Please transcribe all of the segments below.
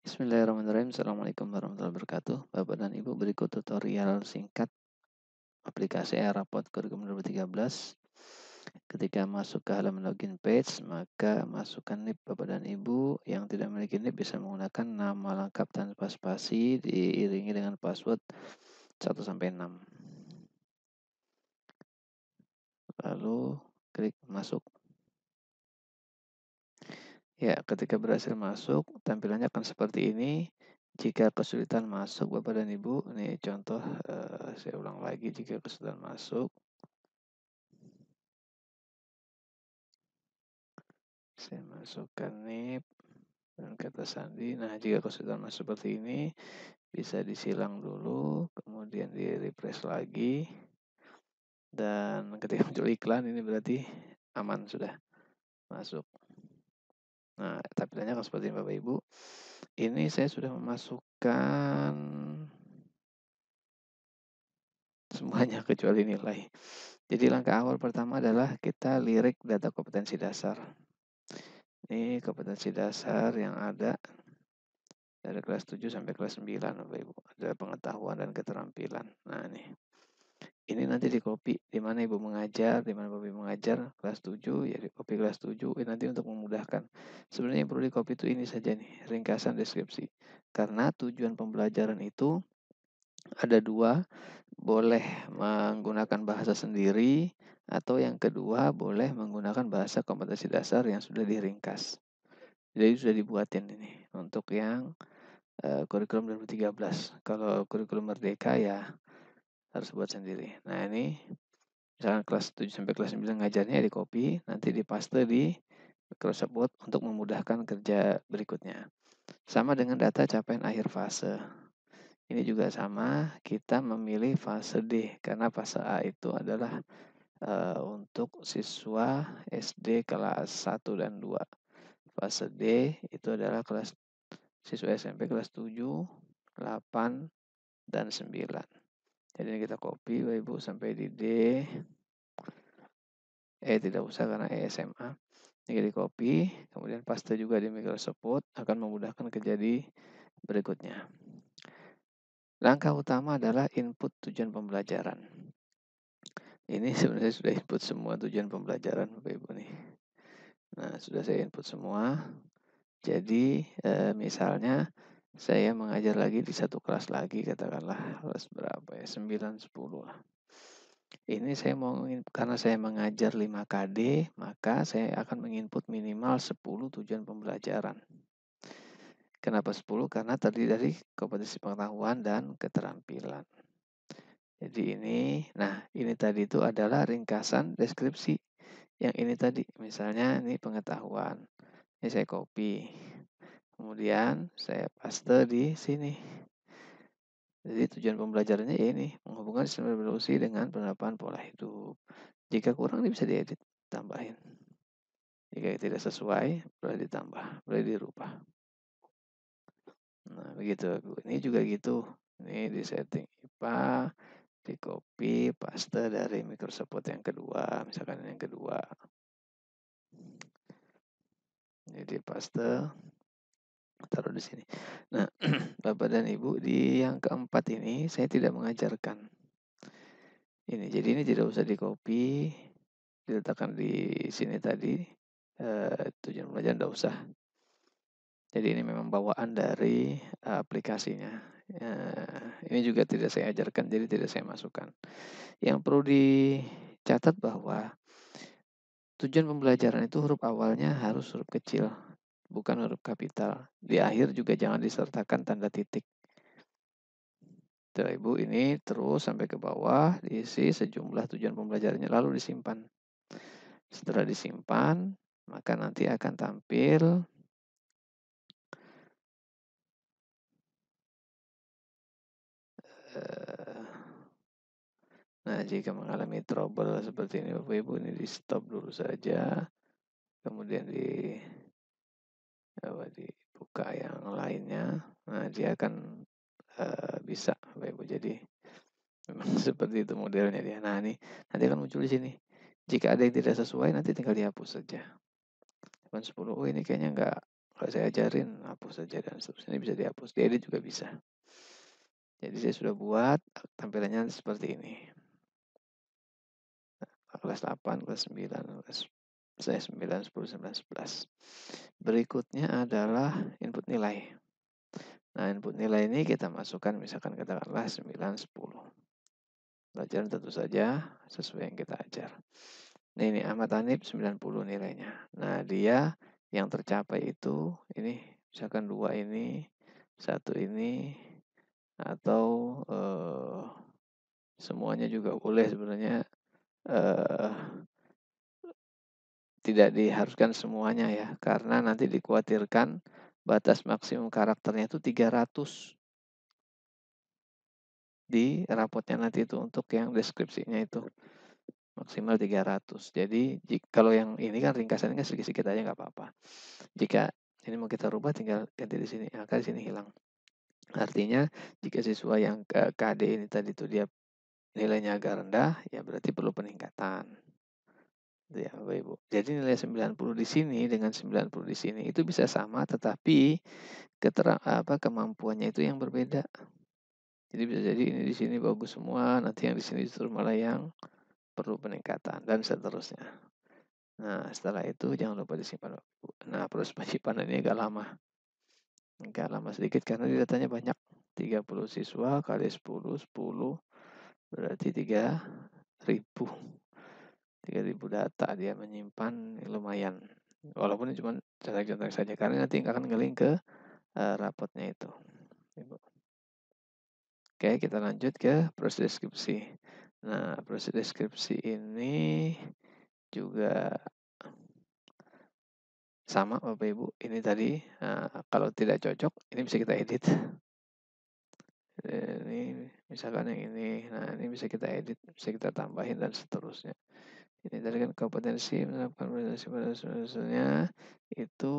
Bismillahirrahmanirrahim. Assalamualaikum warahmatullahi wabarakatuh. Bapak dan Ibu, berikut tutorial singkat aplikasi Rapot Kurikulum 2013. Ketika masuk ke halaman login page, maka masukkan NIP Bapak dan Ibu. Yang tidak memiliki NIP bisa menggunakan nama lengkap tanpa spasi diiringi dengan password 1-6. Lalu klik masuk. Ya, ketika berhasil masuk, tampilannya akan seperti ini. Jika kesulitan masuk, Bapak dan Ibu, ini contoh, saya ulang lagi, jika kesulitan masuk, saya masukkan NIP dan kata sandi. Nah, jika kesulitan masuk seperti ini, bisa disilang dulu, kemudian di-refresh lagi, dan ketika muncul iklan, ini berarti aman sudah masuk. Nah, tampilannya akan seperti ini Bapak Ibu. Ini saya sudah memasukkan semuanya kecuali nilai. Jadi langkah awal pertama adalah kita lirik data kompetensi dasar. Ini kompetensi dasar yang ada dari kelas 7 sampai kelas 9 Bapak Ibu. Ada pengetahuan dan keterampilan. Nah, ini nanti di copy di mana Ibu mengajar, di mana Bapak Ibu mengajar kelas 7, ya di copy kelas 7. Ini nanti untuk memudahkan. Sebenarnya yang perlu di copy itu ini saja nih, ringkasan deskripsi. Karena tujuan pembelajaran itu ada dua, boleh menggunakan bahasa sendiri, atau yang kedua boleh menggunakan bahasa kompetensi dasar yang sudah diringkas. Jadi sudah dibuatin ini untuk yang kurikulum 2013. Kalau kurikulum merdeka ya harus buat sendiri. Nah, ini misalkan kelas 7 sampai kelas 9 ngajarnya di copy, nanti dipaste di Microsoft Word untuk memudahkan kerja berikutnya. Sama dengan data capaian akhir fase. Ini juga sama, kita memilih fase D karena fase A itu adalah untuk siswa SD kelas 1 dan 2. Fase D itu adalah kelas siswa SMP kelas 7, 8, dan 9. Jadi ini kita copy Bapak Ibu sampai di D. Tidak usah karena SMA. Ini di copy, kemudian paste juga di Microsoft Word, akan memudahkan kerja di berikutnya. Langkah utama adalah input tujuan pembelajaran. Ini sebenarnya sudah input semua tujuan pembelajaran Bapak Ibu nih. Nah, sudah saya input semua. Jadi misalnya saya mengajar lagi di satu kelas lagi, katakanlah kelas berapa ya, 9, 10 lah. Ini saya mau, karena saya mengajar 5 KD, maka saya akan menginput minimal 10 tujuan pembelajaran. Kenapa 10? Karena terdiri dari kompetensi pengetahuan dan keterampilan. Jadi ini tadi itu adalah ringkasan deskripsi. Yang ini tadi, misalnya ini pengetahuan. Ini saya copy. Kemudian saya paste di sini. Jadi tujuan pembelajarannya ini, menghubungkan sistem evolusi dengan penerapan pola hidup. Jika kurang, ini bisa diedit, tambahin. Jika tidak sesuai, boleh ditambah, boleh dirubah. Nah, begitu. Ini juga gitu. Ini di setting IPA, di copy, paste dari Microsoft Word yang kedua. Misalkan yang kedua. Ini di paste, taruh di sini. Nah, Bapak dan Ibu, di yang keempat ini saya tidak mengajarkan. Ini, jadi ini tidak usah di copy, diletakkan di sini tadi. Tujuan pembelajaran tidak usah. Jadi ini memang bawaan dari aplikasinya. Ini juga tidak saya ajarkan, jadi tidak saya masukkan. Yang perlu dicatat bahwa tujuan pembelajaran itu huruf awalnya harus huruf kecil, bukan huruf kapital. Di akhir juga jangan disertakan tanda titik. Tuh, Ibu, ini terus sampai ke bawah, diisi sejumlah tujuan pembelajarannya, lalu disimpan. Setelah disimpan, maka nanti akan tampil nah, jika mengalami trouble seperti ini Bapak Ibu, ini di stop dulu saja. Kemudian dibuka yang lainnya. Nah, dia akan bisa Bapak Ibu. Jadi memang seperti itu modelnya dia. Nah, ini nanti akan muncul di sini. Jika ada yang tidak sesuai, nanti tinggal dihapus saja. 10, ini kayaknya Kalau saya ajarin, hapus saja dan seterusnya. Ini bisa dihapus, diedit juga bisa. Jadi saya sudah buat tampilannya seperti ini. Kelas 8, kelas 9, kelas saya 9, 10, 11, 11. Berikutnya adalah input nilai. Nah, input nilai ini kita masukkan misalkan katakanlah 9, 10. Pelajaran tentu saja sesuai yang kita ajar. Nah, ini Ahmad Hanif 90 nilainya. Nah, dia yang tercapai itu ini misalkan 2 ini, 1 ini, atau semuanya juga boleh sebenarnya. Tidak diharuskan semuanya ya, karena nanti dikhawatirkan batas maksimum karakternya itu 300 di rapotnya nanti itu untuk yang deskripsinya itu maksimal 300. Jadi kalau yang ini kan ringkasannya kan sedikit-sedikit aja nggak apa-apa. Jika ini mau kita rubah tinggal ganti di sini, angka di sini hilang. Artinya jika siswa yang KD ini tadi itu dia nilainya agak rendah, ya berarti perlu peningkatan. Ya, Bapak Ibu. Jadi nilai 90 di sini dengan 90 di sini itu bisa sama, tetapi kemampuannya itu yang berbeda. Jadi bisa jadi ini di sini bagus semua, nanti yang di sini justru malah yang perlu peningkatan dan seterusnya. Nah, setelah itu jangan lupa disimpan, Bapak Ibu. Nah, proses penyimpanan ini agak lama sedikit karena di datanya banyak. 30 siswa kali 10, 10 berarti 3.000. 3.000 data dia menyimpan, lumayan. Walaupun ini cuma contek-contek saja, karena nanti akan nge-link ke rapotnya itu. Oke, kita lanjut ke proses deskripsi. Nah, proses deskripsi ini juga sama Bapak Ibu. Ini tadi, kalau tidak cocok, ini bisa kita edit. Ini misalkan yang ini, nah ini bisa kita edit, bisa kita tambahin dan seterusnya. Ini tadi kan kompetensi itu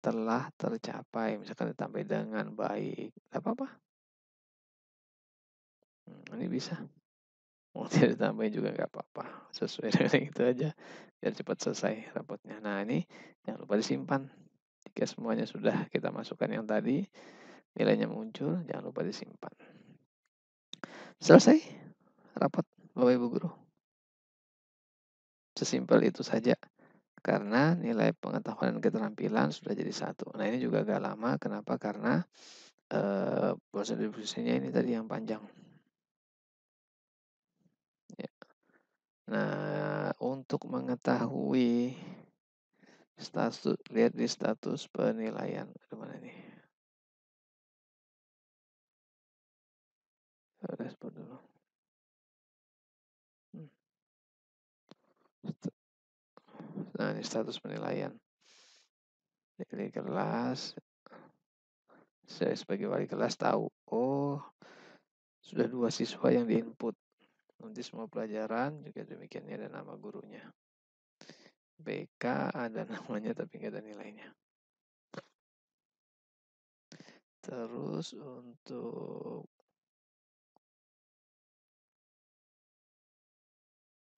telah tercapai, misalkan ditambah dengan baik, nggak apa-apa. Ini bisa. Mau tidak ditambahin juga nggak apa-apa, sesuai dengan itu aja, biar cepat selesai rapotnya. Nah ini jangan lupa disimpan. Jika semuanya sudah kita masukkan yang tadi, nilainya muncul, jangan lupa disimpan. Selesai rapot Bapak Ibu Guru. Sesimpel itu saja. Karena nilai pengetahuan dan keterampilan sudah jadi satu. Nah ini juga agak lama, kenapa? Karena proses diskusinya ini tadi yang panjang. Ya. Nah, untuk mengetahui status, lihat di status penilaian. Mana nih? Respon dulu. Nah, ini status penilaian. Di kelas, saya sebagai wali kelas tahu, oh sudah 2 siswa yang diinput. Nanti semua pelajaran juga demikian, ada nama gurunya. BK ada namanya tapi nggak ada nilainya. Terus untuk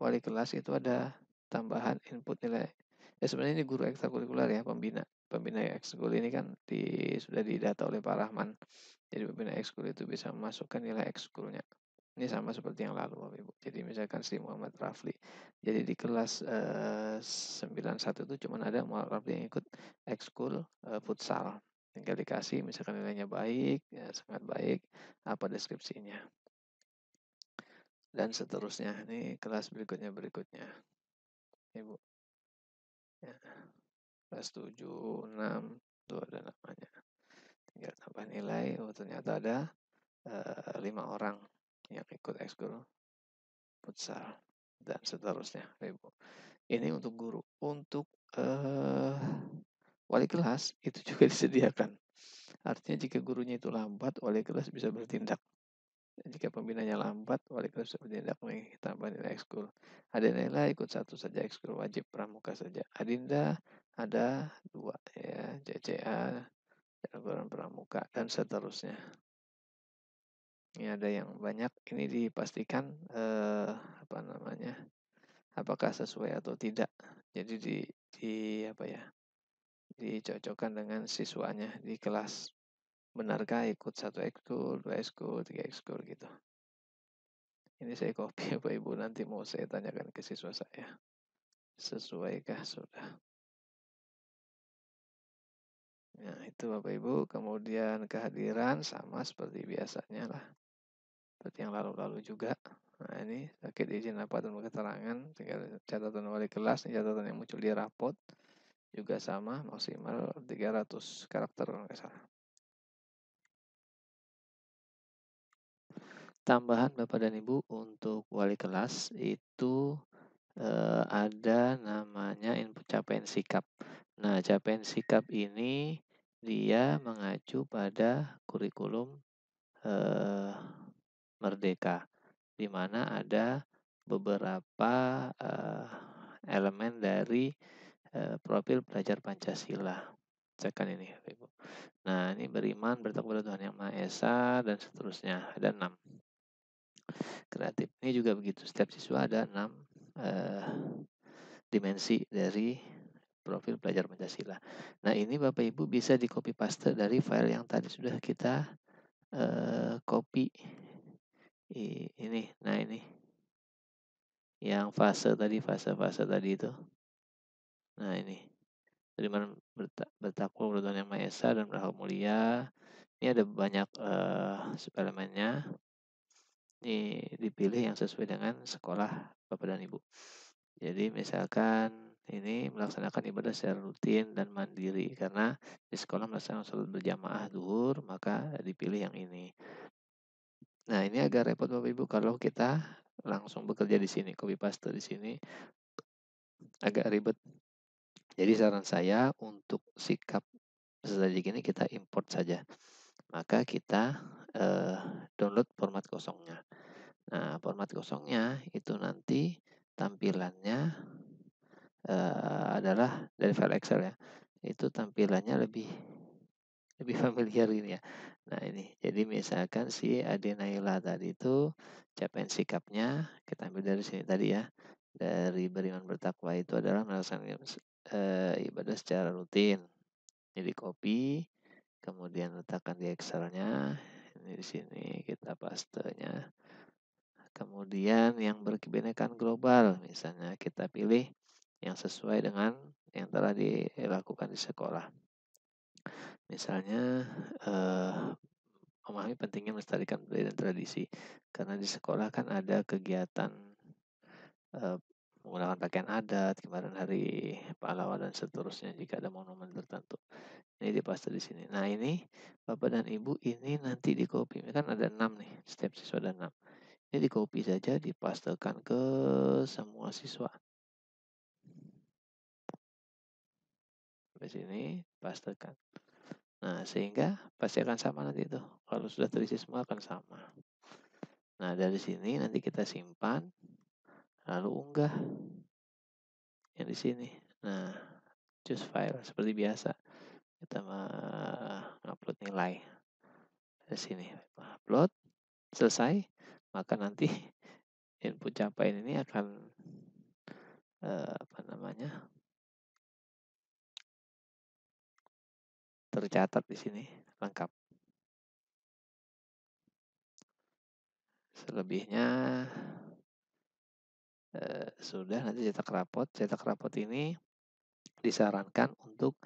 wali kelas itu ada tambahan input nilai. Ya sebenarnya ini guru ekstrakurikuler ya, pembina. Pembina ekskul ini kan sudah didata oleh Pak Rahman. Jadi pembina ekskul itu bisa memasukkan nilai ekskulnya. Ini sama seperti yang lalu Bapak Ibu. Jadi misalkan Sri Muhammad Rafli. Jadi di kelas 91 itu cuma ada Muhammad Rafli yang ikut ekskul futsal. Tinggal dikasih misalkan nilainya baik, ya sangat baik, apa deskripsinya. Dan seterusnya. Ini kelas berikutnya. Ibu. Ya. Kelas 7, 6, itu ada namanya. Tinggal tambah nilai, oh ternyata ada 5 orang yang ikut ekskul futsal dan seterusnya, Ibu. Ini untuk guru. Untuk wali kelas itu juga disediakan. Artinya jika gurunya itu lambat, wali kelas bisa bertindak. Jika pembinanya lambat, wali kelas bisa bertindak nih, tambah nilai ekskul. Adinda ikut 1 saja ekskul wajib pramuka saja. Adinda ada 2 ya, CCA, jagoan pramuka dan seterusnya. Ini ada yang banyak, ini dipastikan apakah sesuai atau tidak. Jadi di apa ya? dicocokkan dengan siswanya di kelas. Benarkah ikut 1 ekskul, 2 ekskul, 3 ekskul gitu. Ini saya copy Bapak Ibu, nanti mau saya tanyakan ke siswa saya. Sesuaikah sudah? Nah, itu Bapak Ibu. Kemudian kehadiran sama seperti biasanya lah. Seperti yang lalu-lalu juga. Nah, ini sakit izin rapat dan keterangan. Tinggal catatan wali kelas, ini catatan yang muncul di rapot. Juga sama, maksimal 300 karakter kalau nggak salah. Tambahan Bapak dan Ibu untuk wali kelas itu ada namanya input capaian sikap. Nah, capaian sikap ini dia mengacu pada kurikulum eh, Merdeka, di mana ada beberapa elemen dari profil pelajar Pancasila. Cekan ini, Ibu. Nah, ini beriman, bertakwa pada Tuhan Yang Maha Esa, dan seterusnya. Ada 6. Kreatif. Ini juga begitu. Setiap siswa ada 6 dimensi dari profil pelajar Pancasila. Nah, ini Bapak Ibu bisa di copy paste dari file yang tadi sudah kita copy. Ini, nah ini. Yang fase-fase tadi itu. Nah, ini. Beriman, bertakwa kepada Tuhan Yang Maha Esa dan berakhlak mulia. Ini ada banyak elemennya. Ini dipilih yang sesuai dengan sekolah Bapak dan Ibu. Jadi misalkan ini melaksanakan ibadah secara rutin dan mandiri, karena di sekolah melaksanakan sholat berjamaah zuhur, maka dipilih yang ini. Nah, ini agak repot Bapak Ibu kalau kita langsung bekerja di sini, copy paste di sini agak ribet. Jadi saran saya untuk sikap peserta didik ini kita import saja. Maka kita download format kosongnya. Nah, format kosongnya itu nanti tampilannya adalah dari file Excel ya. Itu tampilannya lebih familiar ini ya. Nah, ini. Jadi misalkan si Ade Naila tadi itu capaian sikapnya kita ambil dari sini tadi ya. Dari beriman bertakwa itu adalah melaksanakan ibadah secara rutin. Jadi copy, kemudian letakkan di Excelnya. Ini di sini kita pastenya. Kemudian yang berkebinekaan global, misalnya kita pilih yang sesuai dengan yang telah dilakukan di sekolah. Misalnya memahami pentingnya melestarikan budaya dan tradisi, karena di sekolah kan ada kegiatan menggunakan pakaian adat, kemarin hari pahlawan dan seterusnya jika ada monumen tertentu. Ini dipaste di sini. Nah, ini Bapak dan Ibu ini nanti di copy. Kan ada 6 nih, setiap siswa ada 6. Ini di copy saja, dipastekan ke semua siswa. Sampai sini, pastekan. Nah, sehingga pasti akan sama nanti itu. Kalau sudah terisi semua akan sama. Nah, dari sini nanti kita simpan, lalu unggah yang di sini. Nah, choose file seperti biasa. Kita upload nilai. Dari sini, upload, selesai. Maka nanti input capaian ini akan tercatat di sini lengkap. Selebihnya sudah, nanti cetak rapot. Cetak rapot ini disarankan untuk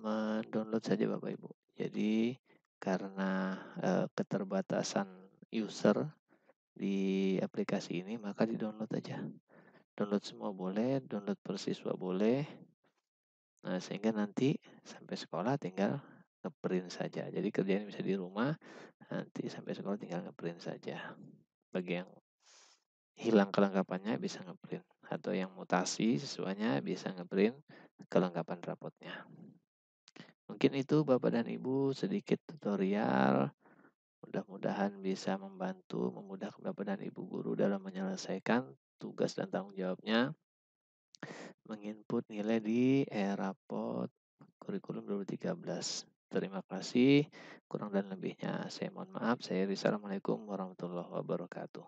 mendownload saja Bapak Ibu. Jadi karena keterbatasan user di aplikasi ini, maka di-download aja. Download semua boleh, download per siswa boleh. Nah, sehingga nanti sampai sekolah tinggal ngeprint saja. Jadi kerjaan bisa di rumah, nanti sampai sekolah tinggal ngeprint saja. Bagi yang hilang kelengkapannya bisa ngeprint, atau yang mutasi siswanya bisa ngeprint kelengkapan rapotnya. Mungkin itu Bapak dan Ibu sedikit tutorial. Mudah-mudahan bisa membantu, memudahkan Bapak dan Ibu guru dalam menyelesaikan tugas dan tanggung jawabnya menginput nilai di e-rapot kurikulum 2013. Terima kasih. Kurang dan lebihnya saya mohon maaf. Assalamualaikum warahmatullahi wabarakatuh.